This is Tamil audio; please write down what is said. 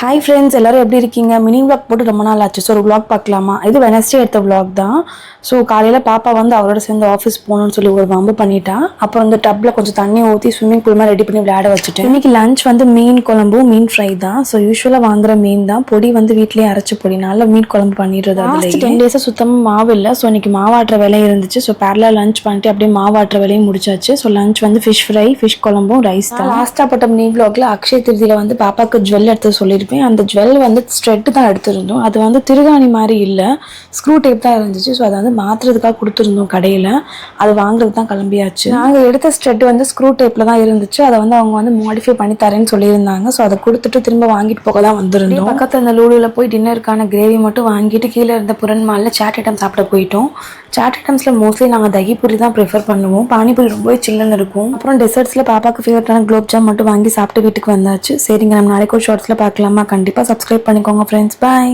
ஹாய் ஃப்ரெண்ட்ஸ், எல்லோரும் எப்படி இருக்கீங்க? மினி விளாக் போட்டு ரொம்ப நாள் ஆச்சு. ஸோ ஒரு விளாக் பார்க்கலாமா? இது வெனஸ்டே எடுத்த விளாக் தான். ஸோ காலையில் பாப்பா வந்து அவரோட சேர்ந்து ஆஃபீஸ் போகணும்னு சொல்லி ஒரு வம்பு பண்ணிட்டா. அப்புறம் இந்த டப்பில் கொஞ்சம் தண்ணி ஊற்றி ஸ்விம்மிங் பூல் மாதிரி ரெடி பண்ணி விளையாட வச்சுட்டேன். இன்றைக்கி லஞ்ச் வந்து மீன் குழம்பும் மீன் ஃப்ரை தான். ஸோ யூஸ்வலாக வாங்குற மீன் தான். பொடி வந்து வீட்லேயே அரைச்சி பொடி நல்ல மீன் குழம்பு பண்ணிடுறது. லாஸ்ட் 10 டேஸாக சுத்தமாக மாவு இல்லை. ஸோ இன்றைக்கி மாவாட்டுற வேலையும் இருந்துச்சு. ஸோ பேரலாக லஞ்ச் பண்ணிட்டு அப்படியே மாவாட்டுற வேலையும் முடிச்சாச்சு. ஸோ லஞ்ச் வந்து ஃபிஷ் ஃப்ரை, ஃபிஷ் குழம்பும் ரைஸ் தான். லாஸ்ட்டாக போட்ட மினி விளாக்ல அக்ஷய திருதியில் வந்து பாப்பாவுக்கு ஜுவல் எடுத்து சொல்லியிருப்பேன். அந்த ஜுவல் வந்து ஸ்ட்ரெட் தான் எடுத்திருந்தோம். அது வந்து திருகாணி மாதிரி இல்லை, ஸ்க்ரூ டைப் தான் இருந்துச்சு. ஸோ அதை வந்து மாற்றுறதுக்காக கொடுத்துருந்தோம் கடையில். அது வாங்குறது தான் கிளம்பியாச்சு. நாங்கள் எடுத்த ஸ்ட்ரெட் வந்து ஸ்க்ரூ டைப்பில் தான் இருந்துச்சு. அதை வந்து அவங்க வந்து மாடிஃபை பண்ணி தரேன்னு சொல்லியிருந்தாங்க. ஸோ அதை கொடுத்துட்டு திரும்ப வாங்கிட்டு போக தான் வந்திருந்தோம். பக்கத்தில் அந்த லூடியில் போய் டின்னருக்கான கிரேவி மட்டும் வாங்கிட்டு கீழே இருந்த புரன் மாலில் சாட் ஐட்டம் சாப்பிட போயிட்டோம். சாட் ஐட்டம்ஸில் மோஸ்ட்லி நாங்கள் தகி பூரி தான் ப்ரிஃபர் பண்ணுவோம். பானிபூரி ரொம்பவே சில்லுன்னு இருக்கும். அப்புறம் டெசர்ட்ஸில் பாப்பாவுக்கு ஃபேவரட்டான குலோப் ஜாம் மட்டும் வாங்கி சாப்பிட்டு வீட்டுக்கு வந்தாச்சு. சரிங்க, நம்ம நாளைக்கு ஒரு ஷார்ட்ஸில் பார்க்கலாமா? கண்டிப்பாக சப்ஸ்கிரைப் பண்ணிக்கோங்க ஃப்ரெண்ட்ஸ். பாய்.